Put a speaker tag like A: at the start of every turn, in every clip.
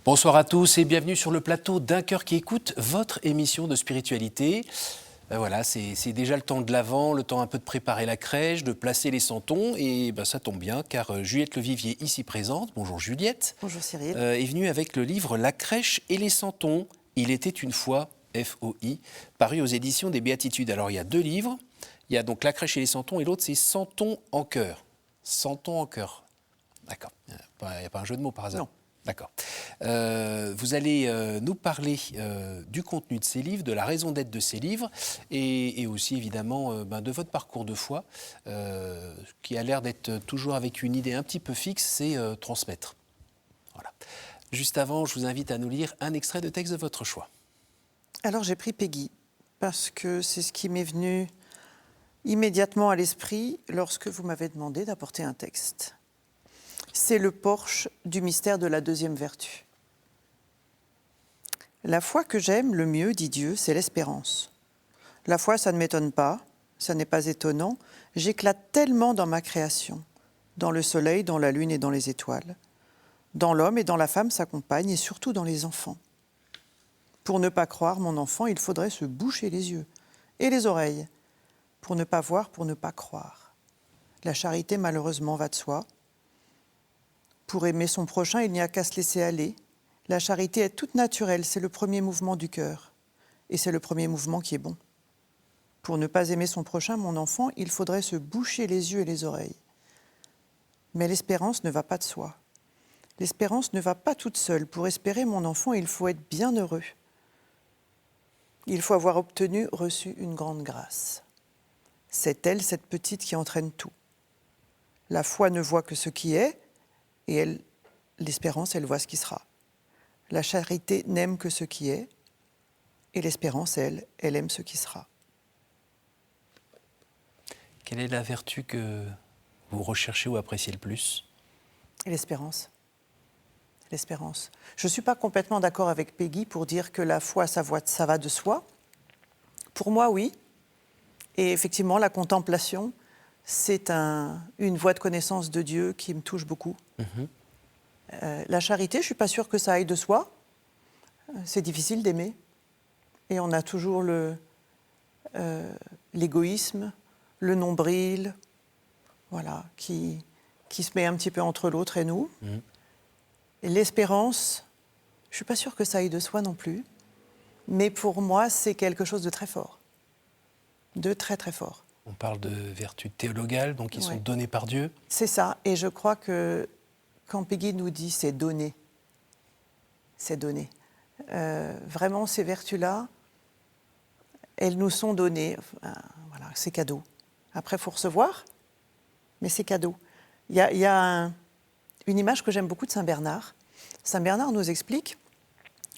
A: Bonsoir à tous et bienvenue sur le plateau d'Un cœur qui écoute, votre émission de spiritualité. Voilà, c'est déjà le temps de l'Avent, le temps un peu de préparer la crèche, de placer les santons. Et ça tombe bien car Juliette Levivier, ici présente, bonjour Juliette.
B: Bonjour Cyril.
A: Est venue avec le livre La crèche et les santons. Il était une fois, F-O-I, paru aux éditions des Béatitudes. Alors il y a deux livres, il y a donc La crèche et les santons et l'autre c'est Santons en cœur. Santons en cœur. D'accord, il n'y a pas un jeu de mots par hasard.
B: Non.
A: D'accord. Vous allez nous parler du contenu de ces livres, de la raison d'être de ces livres et aussi évidemment de votre parcours de foi qui a l'air d'être toujours avec une idée un petit peu fixe, c'est transmettre. Voilà. Juste avant, je vous invite à nous lire un extrait de texte de votre choix.
B: Alors j'ai pris Peggy parce que c'est ce qui m'est venu immédiatement à l'esprit lorsque vous m'avez demandé d'apporter un texte. C'est le porche du mystère de la deuxième vertu. La foi que j'aime le mieux, dit Dieu, c'est l'espérance. La foi, ça ne m'étonne pas, ça n'est pas étonnant. J'éclate tellement dans ma création, dans le soleil, dans la lune et dans les étoiles. Dans l'homme et dans la femme s'accompagne, et surtout dans les enfants. Pour ne pas croire mon enfant, il faudrait se boucher les yeux et les oreilles. Pour ne pas voir, pour ne pas croire. La charité, malheureusement, va de soi. Pour aimer son prochain, il n'y a qu'à se laisser aller. La charité est toute naturelle, c'est le premier mouvement du cœur. Et c'est le premier mouvement qui est bon. Pour ne pas aimer son prochain, mon enfant, il faudrait se boucher les yeux et les oreilles. Mais l'espérance ne va pas de soi. L'espérance ne va pas toute seule. Pour espérer mon enfant, il faut être bien heureux. Il faut avoir reçu une grande grâce. C'est elle, cette petite, qui entraîne tout. La foi ne voit que ce qui est, et l'espérance, elle voit ce qui sera. La charité n'aime que ce qui est, et l'espérance, elle aime ce qui sera.
A: Quelle est la vertu que vous recherchez ou appréciez le plus ?
B: Et l'espérance. L'espérance. Je ne suis pas complètement d'accord avec Peggy pour dire que la foi, ça va de soi. Pour moi, oui. Et effectivement, la contemplation, c'est une voie de connaissance de Dieu qui me touche beaucoup. La charité, je ne suis pas sûre que ça aille de soi. C'est difficile d'aimer. Et on a toujours l'égoïsme, le nombril, voilà, qui se met un petit peu entre l'autre et nous. Et l'espérance, je ne suis pas sûre que ça aille de soi non plus. Mais pour moi, c'est quelque chose de très fort. De très, très fort.
A: On parle de vertus théologales, donc qui sont données par Dieu.
B: C'est ça. Et je crois que quand Peggy nous dit c'est donné, c'est donné. Vraiment, ces vertus-là, elles nous sont données. Voilà, c'est cadeau. Après, il faut recevoir, mais c'est cadeau. Il y a une image que j'aime beaucoup de Saint Bernard. Saint Bernard nous explique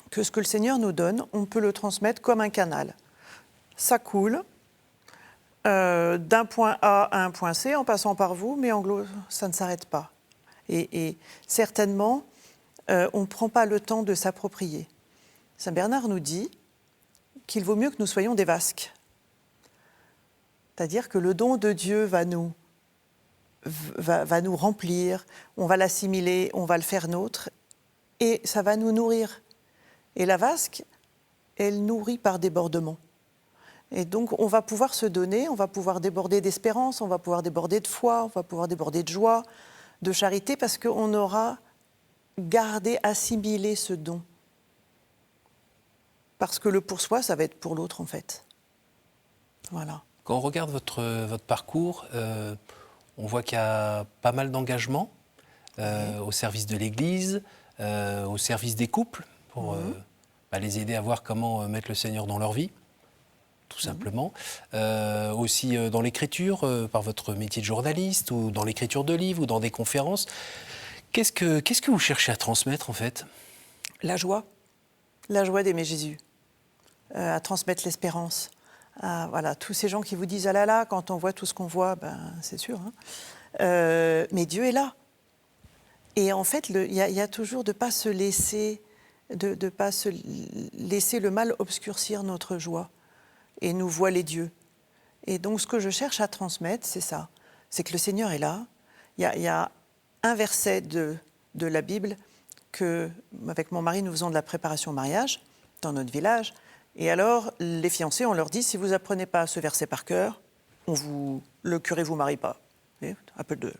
B: que ce que le Seigneur nous donne, on peut le transmettre comme un canal. Ça coule. D'un point A à un point C en passant par vous, mais en gros, ça ne s'arrête pas. Et certainement, on ne prend pas le temps de s'approprier. Saint Bernard nous dit qu'il vaut mieux que nous soyons des vasques. C'est-à-dire que le don de Dieu va nous remplir, on va l'assimiler, on va le faire nôtre, et ça va nous nourrir. Et la vasque, elle nourrit par débordement. Et donc, on va pouvoir se donner, on va pouvoir déborder d'espérance, on va pouvoir déborder de foi, on va pouvoir déborder de joie, de charité, parce qu'on aura gardé, assimilé ce don. Parce que le pour soi, ça va être pour l'autre, en fait. Voilà.
A: Quand on regarde votre parcours, on voit qu'il y a pas mal d'engagement au service de l'Église, au service des couples, pour les aider à voir comment mettre le Seigneur dans leur vie. Tout simplement. Aussi dans l'écriture, par votre métier de journaliste, ou dans l'écriture de livres, ou dans des conférences. Qu'est-ce que vous cherchez à transmettre, en fait ?
B: La joie d'aimer Jésus, à transmettre l'espérance. Voilà, tous ces gens qui vous disent « Ah là là, quand on voit tout ce qu'on voit, c'est sûr. Hein. » Mais Dieu est là. Et en fait, il y a toujours de ne pas se laisser, de pas se laisser le mal obscurcir notre joie et nous voiler Dieu. Et donc, ce que je cherche à transmettre, c'est ça. C'est que le Seigneur est là. Il y a un verset de la Bible qu'avec mon mari, nous faisons de la préparation au mariage dans notre village. Et alors, les fiancés, on leur dit, si vous n'apprenez pas ce verset par cœur, le curé ne vous marie pas. Vous voyez, un peu de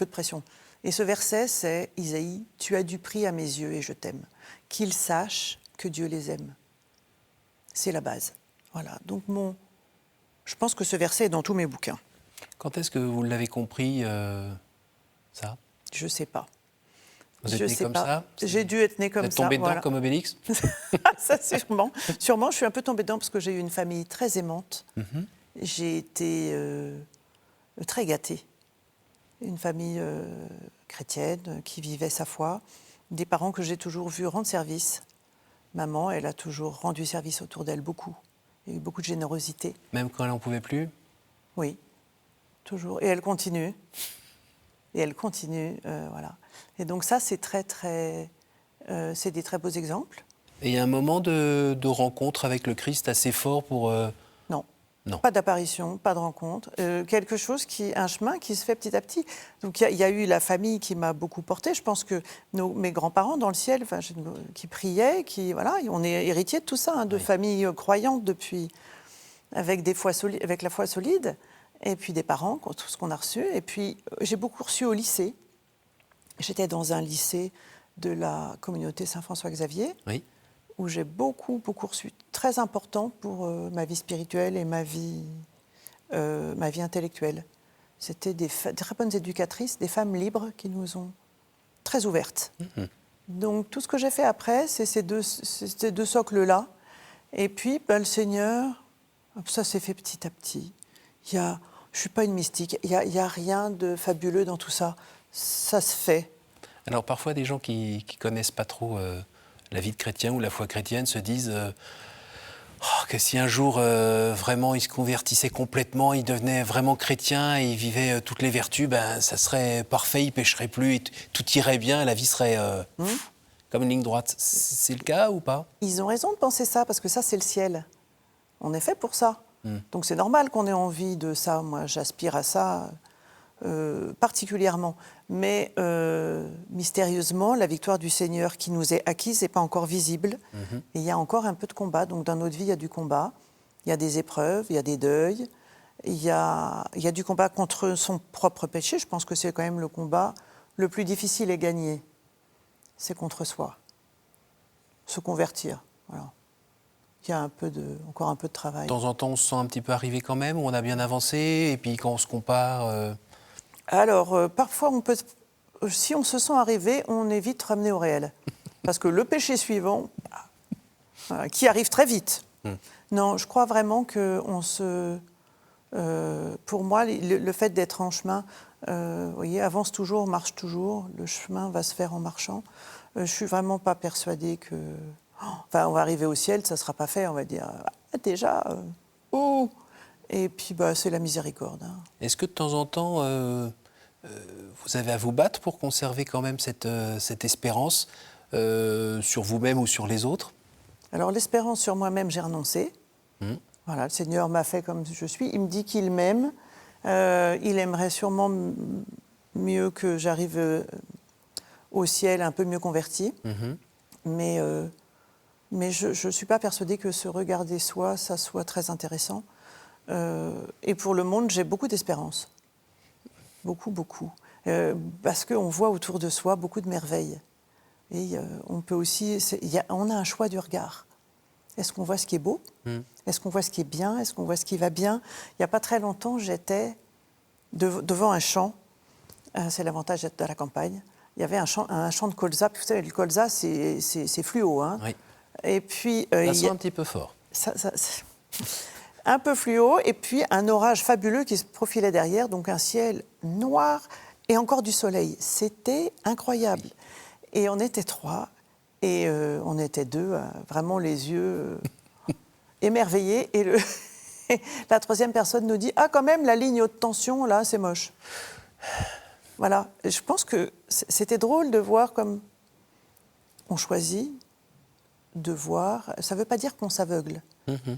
B: pression. Et ce verset, c'est « Isaïe, tu as du prix à mes yeux et je t'aime. Qu'ils sachent que Dieu les aime. » C'est la base. Voilà. Donc, je pense que ce verset est dans tous mes bouquins.
A: Quand est-ce que vous l'avez compris, ça?
B: Je ne sais pas.
A: Vous êtes né comme ça?
B: J'ai dû être née comme ça.
A: Vous êtes tombé dedans comme Obélix?
B: Ça, sûrement. Sûrement, je suis un peu tombée dedans parce que j'ai eu une famille très aimante. J'ai été très gâtée. Une famille chrétienne qui vivait sa foi. Des parents que j'ai toujours vus rendre service. Maman, elle a toujours rendu service autour d'elle, beaucoup. Il y a eu beaucoup de générosité.
A: Même quand elle n'en pouvait plus?
B: Oui, toujours. Et elle continue. Voilà. Et donc ça, c'est c'est des très beaux exemples.
A: Et il y a un moment de rencontre avec le Christ assez fort pour...
B: Non.
A: Non.
B: Pas d'apparition, pas de rencontre. Un chemin qui se fait petit à petit. Donc il y a eu la famille qui m'a beaucoup portée. Je pense que mes grands-parents dans le ciel, qui priaient, on est héritiers de tout ça, de familles croyantes depuis, avec la foi solide. Et puis des parents, tout ce qu'on a reçu. Et puis j'ai beaucoup reçu au lycée. J'étais dans un lycée de la communauté Saint-François-Xavier.
A: Oui.
B: Où j'ai beaucoup reçu, très important pour ma vie spirituelle et ma vie intellectuelle. C'était des très bonnes éducatrices, des femmes libres qui nous ont très ouvertes. Donc tout ce que j'ai fait après, c'est ces deux socles-là. Et puis le Seigneur, ça s'est fait petit à petit. Je ne suis pas une mystique, il y a rien de fabuleux dans tout ça. Ça se fait.
A: Alors parfois, des gens qui ne connaissent pas trop... la vie de chrétien ou la foi chrétienne se disent que si un jour vraiment il se convertissait complètement, il devenait vraiment chrétien et il vivait toutes les vertus, ça serait parfait, il ne pécherait plus, et tout irait bien, la vie serait comme une ligne droite. C'est le cas ou pas?
B: Ils ont raison de penser ça, parce que ça c'est le ciel. On est fait pour ça. Donc c'est normal qu'on ait envie de ça. Moi j'aspire à ça particulièrement. Mais mystérieusement, la victoire du Seigneur qui nous est acquise n'est pas encore visible. Et il y a encore un peu de combat. Donc dans notre vie, il y a du combat. Il y a des épreuves, il y a des deuils. Il y a du combat contre son propre péché. Je pense que c'est quand même le combat le plus difficile à gagner. C'est contre soi. Se convertir. Voilà. Il y a encore un peu de travail.
A: De temps en temps, on se sent un petit peu arrivé quand même, où on a bien avancé, et puis quand on se compare...
B: Alors, parfois, si on se sent arrivé, on est vite ramené au réel. Parce que le péché suivant, qui arrive très vite. Non, je crois vraiment que pour moi, le fait d'être en chemin, vous voyez, avance toujours, marche toujours. Le chemin va se faire en marchant. Je ne suis vraiment pas persuadée que... on va arriver au ciel, ça ne sera pas fait, on va dire. Déjà, Et puis, c'est la miséricorde.
A: Est-ce que de temps en temps, vous avez à vous battre pour conserver quand même cette espérance sur vous-même ou sur les autres?
B: Alors, l'espérance sur moi-même, j'ai renoncé. Voilà, le Seigneur m'a fait comme je suis. Il me dit qu'il m'aime. Il aimerait sûrement mieux que j'arrive au ciel un peu mieux converti. Mais je ne suis pas persuadée que se regarder soi, ça soit très intéressant. Et pour le monde, j'ai beaucoup d'espérance. Beaucoup. Parce qu'on voit autour de soi beaucoup de merveilles. Et on peut aussi... on a un choix du regard. Est-ce qu'on voit ce qui est beau? Est-ce qu'on voit ce qui est bien? Est-ce qu'on voit ce qui va bien? Il n'y a pas très longtemps, j'étais devant un champ. C'est l'avantage d'être à la campagne. Il y avait un champ de colza. Vous savez, le colza, c'est fluo. Hein.
A: Oui.
B: Et puis,
A: ça sent un petit peu fort.
B: Un peu fluo, et puis un orage fabuleux qui se profilait derrière, donc un ciel noir et encore du soleil. C'était incroyable. Oui. Et on était 3, et on était 2, vraiment les yeux émerveillés. Et la 3e personne nous dit « Ah, quand même, la ligne haute tension, là, c'est moche. » Voilà. Et je pense que c'était drôle de voir comme on choisit de voir. Ça ne veut pas dire qu'on s'aveugle.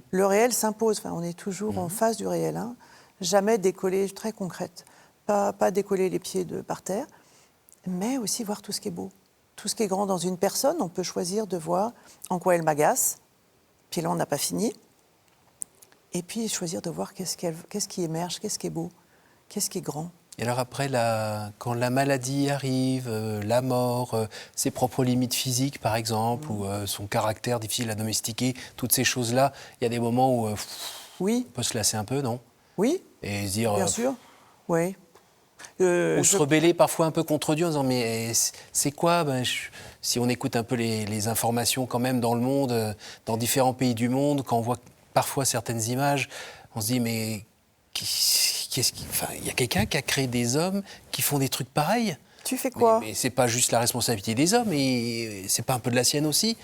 B: Le réel s'impose. On est toujours en face du réel. Hein. Jamais décoller, très concrète. Pas décoller les pieds par terre, mais aussi voir tout ce qui est beau. tout ce qui est grand dans une personne, on peut choisir de voir en quoi elle m'agace. Puis là, on n'a pas fini. Et puis choisir de voir qu'est-ce qui émerge, qu'est-ce qui est beau, qu'est-ce qui est grand.
A: Et alors après, quand la maladie arrive, la mort, ses propres limites physiques par exemple, ou son caractère difficile à domestiquer, toutes ces choses-là, il y a des moments où
B: Oui,
A: on peut se lasser un peu, non?
B: oui,
A: Et se dire,
B: bien sûr. Oui.
A: ou se rebeller parfois un peu contre Dieu en disant mais c'est quoi si on écoute un peu les informations quand même dans le monde, dans différents pays du monde, quand on voit parfois certaines images, on se dit mais il y a quelqu'un qui a créé des hommes qui font des trucs pareils.
B: Tu fais quoi?
A: Mais c'est pas juste la responsabilité des hommes, et c'est pas un peu de la sienne aussi?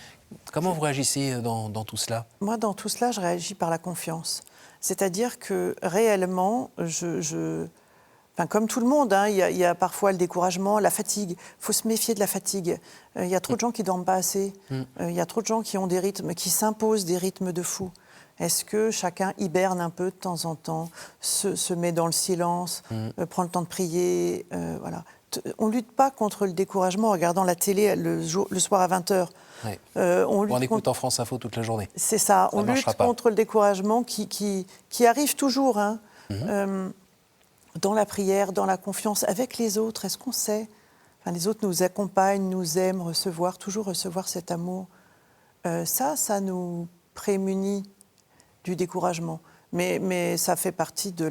A: Comment vous réagissez dans tout cela?
B: Moi, dans tout cela, je réagis par la confiance. C'est-à-dire que réellement, enfin, comme tout le monde, hein, il y a parfois le découragement, la fatigue. Il faut se méfier de la fatigue. Il y a trop de gens qui ne dorment pas assez. Il y a trop de gens qui ont des rythmes, qui s'imposent des rythmes de fou. Est-ce que chacun hiberne un peu de temps en temps, se met dans le silence, prend le temps de prier, voilà. On ne lutte pas contre le découragement en regardant la télé le soir à 20h.
A: Ouais.
B: On
A: En écoutant France Info toute la journée.
B: C'est ça. On lutte contre le découragement qui arrive toujours, hein. Dans la prière, dans la confiance avec les autres. Est-ce qu'on sait? Enfin, les autres nous accompagnent, nous aiment, toujours recevoir cet amour. Ça nous prémunit du découragement. Mais ça fait partie de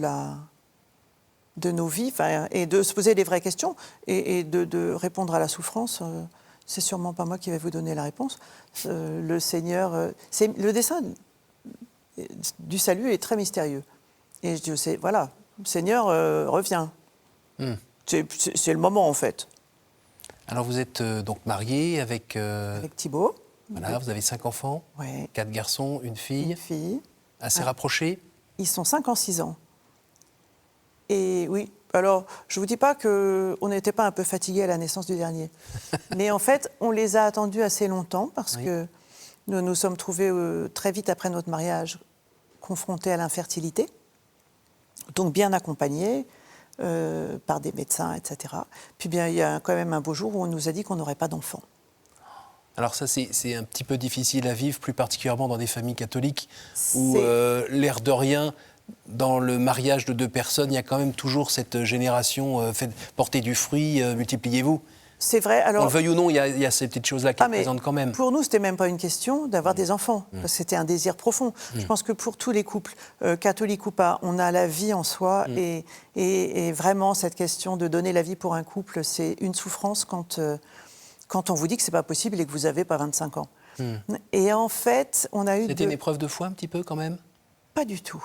B: nos vies, et de se poser des vraies questions et de répondre à la souffrance. C'est sûrement pas moi qui vais vous donner la réponse. Le Seigneur, le dessein du salut est très mystérieux. Et je dis, voilà, le Seigneur revient. C'est le moment, en fait.
A: Alors vous êtes donc mariée avec
B: Thibaut.
A: Voilà, vous avez 5 enfants,
B: Ouais.
A: 4 garçons, une fille.
B: Une fille.
A: Assez rapprochés.
B: Ils sont 5 ans, 6 ans. Et oui, alors, je ne vous dis pas qu'on n'était pas un peu fatigués à la naissance du dernier. Mais en fait, on les a attendus assez longtemps parce que nous nous sommes trouvés très vite après notre mariage confrontés à l'infertilité. Donc bien accompagnés par des médecins, etc. Puis bien, il y a quand même un beau jour où on nous a dit qu'on n'aurait pas d'enfants.
A: Alors ça, c'est un petit peu difficile à vivre, plus particulièrement dans des familles catholiques, où l'air de rien, dans le mariage de 2 personnes, il y a quand même toujours cette génération portez du fruit, multipliez-vous.
B: C'est vrai. Alors,
A: qu'on le veuille ou non, il y a ces petites choses-là qui présentent quand même.
B: Pour nous, c'était même pas une question d'avoir des enfants. C'était un désir profond. Je pense que pour tous les couples, catholiques ou pas, on a la vie en soi. Et vraiment, cette question de donner la vie pour un couple, c'est une souffrance quand on vous dit que c'est pas possible et que vous n'avez pas 25 ans. Et en fait, on a eu...
A: C'était une épreuve de foi un petit peu quand même?
B: Pas du tout.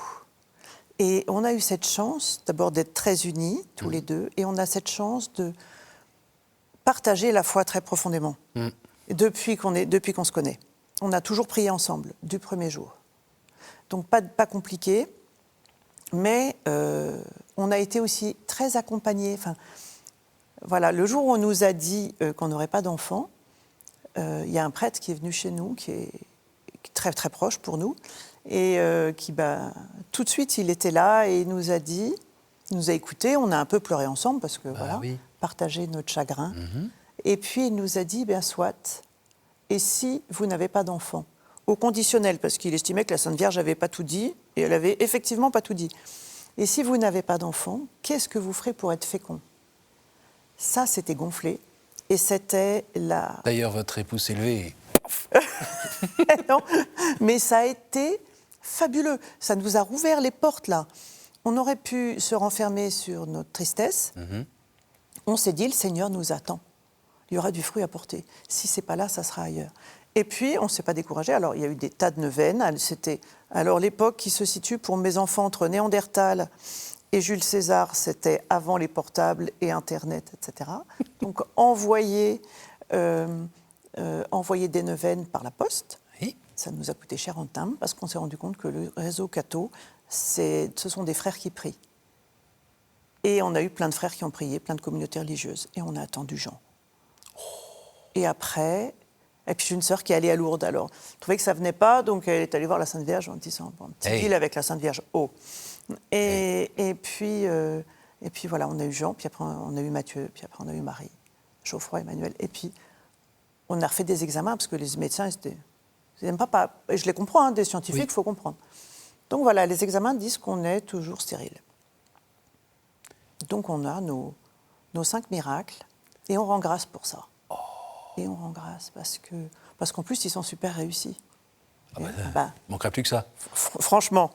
B: Et on a eu cette chance, d'abord, d'être très unis, tous les deux. Et on a cette chance de partager la foi très profondément. Depuis qu'on se connaît. On a toujours prié ensemble, du premier jour. Donc pas compliqué. Mais on a été aussi très accompagnés. Enfin, voilà, le jour où on nous a dit qu'on n'aurait pas d'enfants, il y a un prêtre qui est venu chez nous, qui est très, très proche pour nous, et qui, tout de suite, il était là et il nous a dit, il nous a écoutés, on a un peu pleuré ensemble, parce que, partager notre chagrin. Et puis, il nous a dit, soit, et si vous n'avez pas d'enfants? Au conditionnel, parce qu'il estimait que la Sainte Vierge n'avait pas tout dit, et elle avait effectivement pas tout dit. Et si vous n'avez pas d'enfants, qu'est-ce que vous ferez pour être fécond? Ça, c'était gonflé. Et c'était la...
A: D'ailleurs, votre époux s'est levé.
B: Non, mais ça a été fabuleux. Ça nous a rouvert les portes, là. On aurait pu se renfermer sur notre tristesse. On s'est dit, le Seigneur nous attend. Il y aura du fruit à porter. Si ce n'est pas là, ça sera ailleurs. Et puis, on ne s'est pas découragé. Alors, il y a eu des tas de neuvaines. C'était l'époque qui se situe pour mes enfants entre Néandertal et Jules César, c'était avant les portables et Internet, etc. Donc, envoyer des neuvaines par la poste, ça nous a coûté cher en timbre parce qu'on s'est rendu compte que le réseau catho, ce sont des frères qui prient. Et on a eu plein de frères qui ont prié, plein de communautés religieuses. Et on a attendu Jean. Et après... Et puis j'ai une sœur qui est allée à Lourdes, alors. Elle trouvait que ça ne venait pas, donc elle est allée voir la Sainte Vierge en disant, un petit deal avec la Sainte Vierge. Et puis voilà, on a eu Jean, puis après on a eu Matthieu, puis après on a eu Marie, Geoffroy, Emmanuel. Et puis on a refait des examens parce que les médecins, ils n'aiment pas. Et je les comprends, hein, des scientifiques, il faut comprendre. Donc voilà, les examens disent qu'on est toujours stérile. Donc on a nos 5 miracles et on rend grâce pour ça. Et on rend grâce parce qu'en plus, ils sont super réussis.
A: Il ne manquerait plus que ça.
B: Franchement.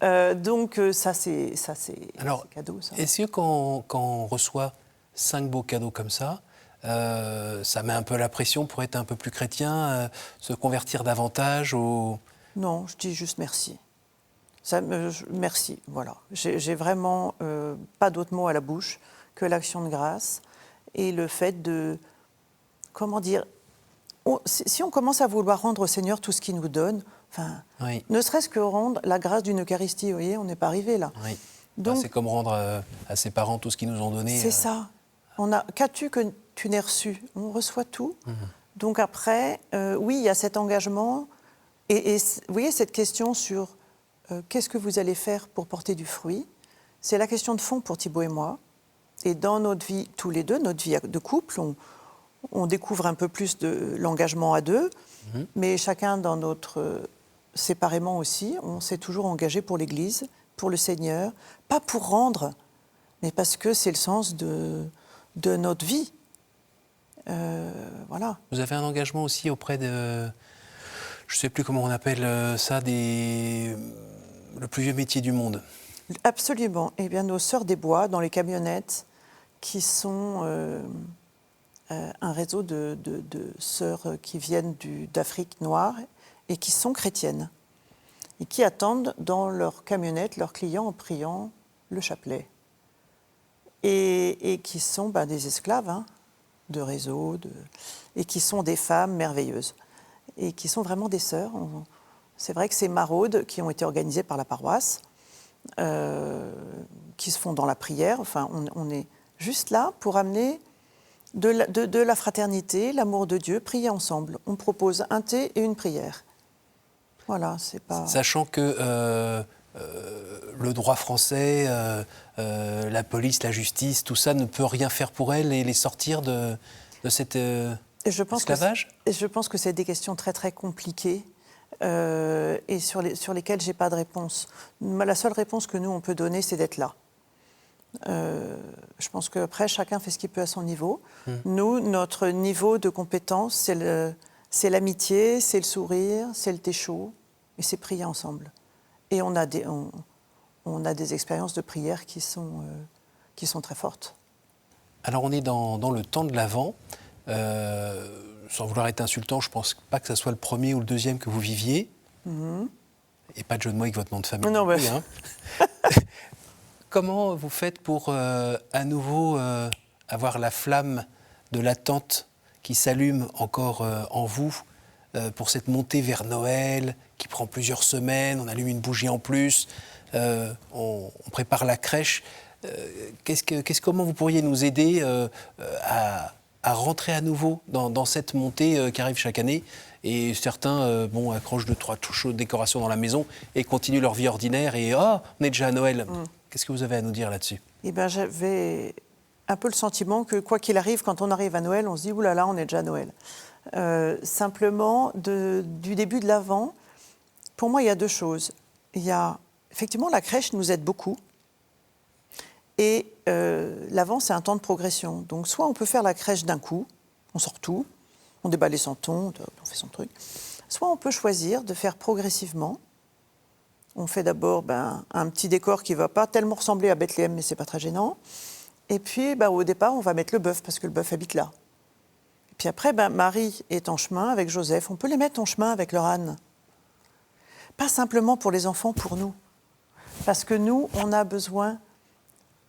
B: Donc ça, c'est cadeau. Ça.
A: Est-ce que quand on reçoit 5 beaux cadeaux comme ça met un peu la pression pour être un peu plus chrétien, se convertir davantage au...
B: Non, je dis juste merci. Merci, voilà. J'ai vraiment pas d'autre mot à la bouche que l'action de grâce et le fait de... Comment dire, si on commence à vouloir rendre au Seigneur tout ce qu'il nous donne, ne serait-ce que rendre la grâce d'une Eucharistie, vous voyez, on n'est pas arrivé là.
A: Oui.
B: Donc,
A: c'est comme rendre à ses parents tout ce qu'ils nous ont donné.
B: C'est ça. Qu'as-tu que tu n'aies reçu? On reçoit tout. Donc après, oui, il y a cet engagement. Et vous voyez, cette question sur qu'est-ce que vous allez faire pour porter du fruit, c'est la question de fond pour Thibaut et moi. Et dans notre vie, tous les deux, notre vie de couple, on découvre un peu plus de l'engagement à deux, mais chacun dans notre... séparément aussi, on s'est toujours engagé pour l'Église, pour le Seigneur, pas pour rendre, mais parce que c'est le sens de notre vie. Voilà.
A: Vous avez un engagement aussi auprès de... Je ne sais plus comment on appelle ça, le plus vieux métier du monde.
B: Absolument. Eh bien, nos Sœurs des Bois, dans les camionnettes, qui sont un réseau de sœurs qui viennent d'Afrique noire et qui sont chrétiennes et qui attendent dans leur camionnette leurs clients en priant le chapelet. Et qui sont des esclaves de réseau, et qui sont des femmes merveilleuses et qui sont vraiment des sœurs. C'est vrai que ces maraudes qui ont été organisées par la paroisse, qui se font dans la prière, enfin, on est juste là pour amener de la fraternité, l'amour de Dieu, prier ensemble. On propose un thé et une prière. Voilà, c'est pas...
A: Sachant que le droit français, la police, la justice, tout ça ne peut rien faire pour elles et les sortir de cet esclavage.
B: Je pense que c'est des questions très très compliquées et sur lesquelles je n'ai pas de réponse. La seule réponse que nous, on peut donner, c'est d'être là. Je pense qu'après, chacun fait ce qu'il peut à son niveau. Nous, notre niveau de compétence, c'est l'amitié, c'est le sourire, c'est le thé chaud, et c'est prier ensemble. Et on a des expériences de prière qui sont très fortes.
A: Alors, on est dans le temps de l'Avent. Sans vouloir être insultant, je ne pense pas que ce soit le premier ou le deuxième que vous viviez. Et pas de jeu de mots avec votre nom de famille.
B: Non, mais...
A: Comment vous faites pour à nouveau avoir la flamme de l'attente qui s'allume encore en vous pour cette montée vers Noël qui prend plusieurs semaines, on allume une bougie en plus, on prépare la crèche. Comment vous pourriez nous aider à rentrer à nouveau dans cette montée qui arrive chaque année? Et certains accrochent 2-3 touches de décoration dans la maison et continuent leur vie ordinaire et on est déjà à Noël. Qu'est-ce que vous avez à nous dire là-dessus?
B: Eh bien, j'avais un peu le sentiment que, quoi qu'il arrive, quand on arrive à Noël, on se dit « oulala, on est déjà à Noël ». Simplement, du début de l'Avent, pour moi, il y a deux choses. Il y a, effectivement, la crèche nous aide beaucoup. Et l'Avent, c'est un temps de progression. Donc, soit on peut faire la crèche d'un coup, on sort tout, on déballe les santons, on fait son truc. Soit on peut choisir de faire progressivement. On fait d'abord un petit décor qui ne va pas tellement ressembler à Bethléem, mais ce n'est pas très gênant. Et puis, au départ, on va mettre le bœuf, parce que le bœuf habite là. Et puis après, Marie est en chemin avec Joseph. On peut les mettre en chemin avec leur âne. Pas simplement pour les enfants, pour nous. Parce que nous, on a besoin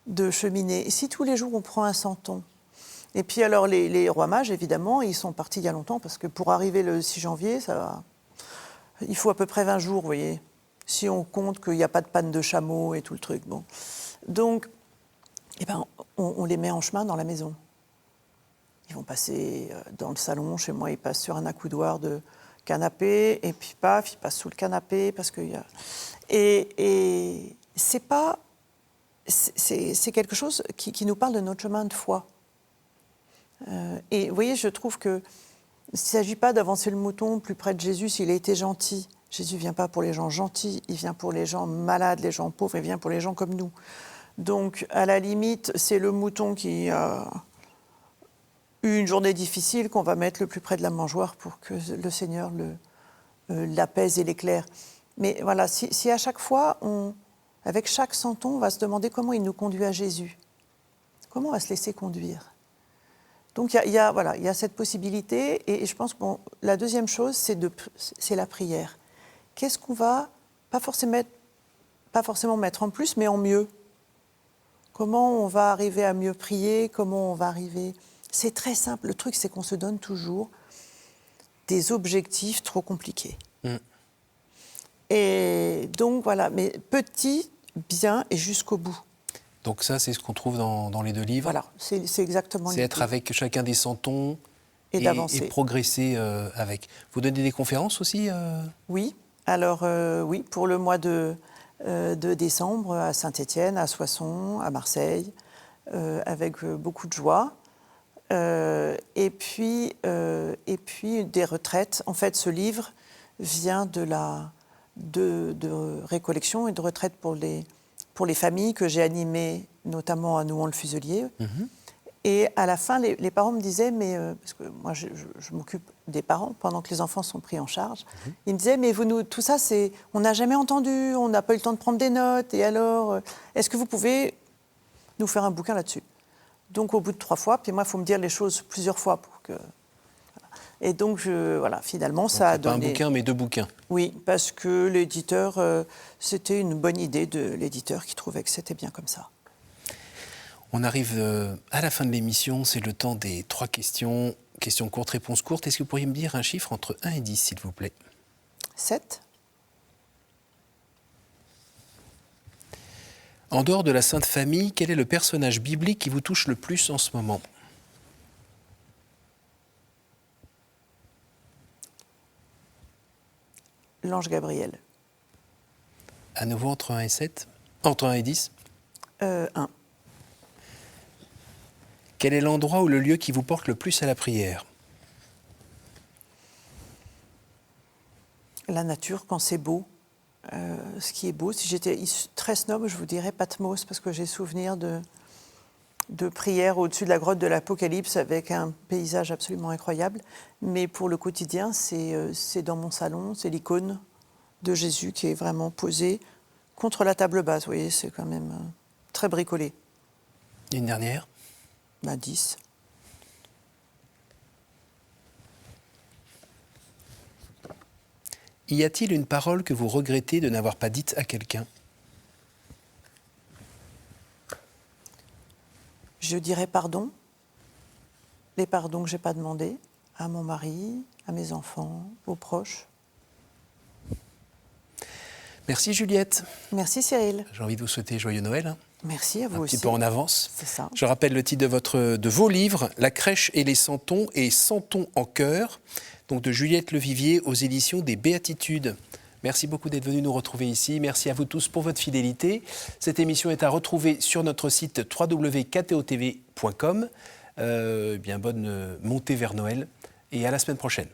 B: de cheminer. Et si tous les jours, on prend un santon. Et puis alors, les rois mages, évidemment, ils sont partis il y a longtemps, parce que pour arriver le 6 janvier, il faut à peu près 20 jours, vous voyez. Si on compte qu'il n'y a pas de panne de chameau et tout le truc. Bon. Donc, on les met en chemin dans la maison. Ils vont passer dans le salon. Chez moi, ils passent sur un accoudoir de canapé. Et puis, paf, ils passent sous le canapé. Parce qu'il y a... Et c'est pas... C'est quelque chose qui nous parle de notre chemin de foi. Et vous voyez, je trouve qu'il ne s'agit pas d'avancer le mouton plus près de Jésus s'il a été gentil. Jésus ne vient pas pour les gens gentils, il vient pour les gens malades, les gens pauvres, il vient pour les gens comme nous. Donc, à la limite, c'est le mouton qui a eu une journée difficile qu'on va mettre le plus près de la mangeoire pour que le Seigneur l'apaise et l'éclaire. Mais voilà, si à chaque fois, avec chaque santon, on va se demander comment il nous conduit à Jésus, comment on va se laisser conduire. Donc il y a cette possibilité, et je pense que la deuxième chose, c'est la prière. Qu'est-ce qu'on va, pas forcément mettre en plus, mais en mieux? Comment on va arriver à mieux prier? Comment on va arriver... C'est très simple, le truc c'est qu'on se donne toujours des objectifs trop compliqués. Et donc voilà, mais petit, bien et jusqu'au bout.
A: Donc ça, c'est ce qu'on trouve dans les 2 livres.
B: Voilà, c'est exactement
A: C'est être avec chacun des santons
B: et d'avancer.
A: Et progresser avec. Vous donnez des conférences aussi
B: Oui, alors oui, pour le mois de décembre à Saint-Étienne, à Soissons, à Marseille, avec beaucoup de joie. Et puis des retraites. En fait, ce livre vient de récollections et de retraites pour les familles que j'ai animées, notamment à Nouhans-le-Fuselier. Et à la fin, les parents me disaient, mais parce que moi je m'occupe des parents pendant que les enfants sont pris en charge, ils me disaient, mais tout ça, on n'a jamais entendu, on n'a pas eu le temps de prendre des notes, et alors, est-ce que vous pouvez nous faire un bouquin là-dessus? Donc au bout de 3 fois, puis moi il faut me dire les choses plusieurs fois pour que... Et donc, finalement, donc, ça a donné...
A: Pas un bouquin, mais 2 bouquins.
B: Oui, parce que l'éditeur, c'était une bonne idée de l'éditeur qui trouvait que c'était bien comme ça.
A: On arrive à la fin de l'émission, c'est le temps des 3 questions. Questions courtes, réponses courtes. Est-ce que vous pourriez me dire un chiffre entre 1 et 10, s'il vous plaît?
B: 7.
A: En dehors de la Sainte Famille, quel est le personnage biblique qui vous touche le plus en ce moment?
B: L'ange Gabriel.
A: À nouveau entre 1 et 7? Entre 1 et 10?
B: 1.
A: Quel est l'endroit ou le lieu qui vous porte le plus à la prière?
B: La nature, quand c'est beau. Ce qui est beau. Si j'étais très snob, je vous dirais Patmos, parce que j'ai souvenir de prières au-dessus de la grotte de l'Apocalypse avec un paysage absolument incroyable. Mais pour le quotidien, c'est dans mon salon, c'est l'icône de Jésus qui est vraiment posée contre la table basse. Vous voyez, c'est quand même très bricolé.
A: Une dernière?
B: 10.
A: Y a-t-il une parole que vous regrettez de n'avoir pas dite à quelqu'un?
B: Je dirais pardon. Les pardons que je n'ai pas demandés à mon mari, à mes enfants, aux proches.
A: Merci Juliette.
B: Merci Cyril.
A: J'ai envie de vous souhaiter joyeux Noël.
B: Merci à vous aussi.
A: Un petit peu en avance.
B: C'est ça.
A: Je rappelle le titre de vos livres, La crèche et les santons et Santons en chœur, donc de Juliette Levivier aux éditions des Béatitudes. Merci beaucoup d'être venu nous retrouver ici. Merci à vous tous pour votre fidélité. Cette émission est à retrouver sur notre site www.ktotv.com. Bonne montée vers Noël et à la semaine prochaine.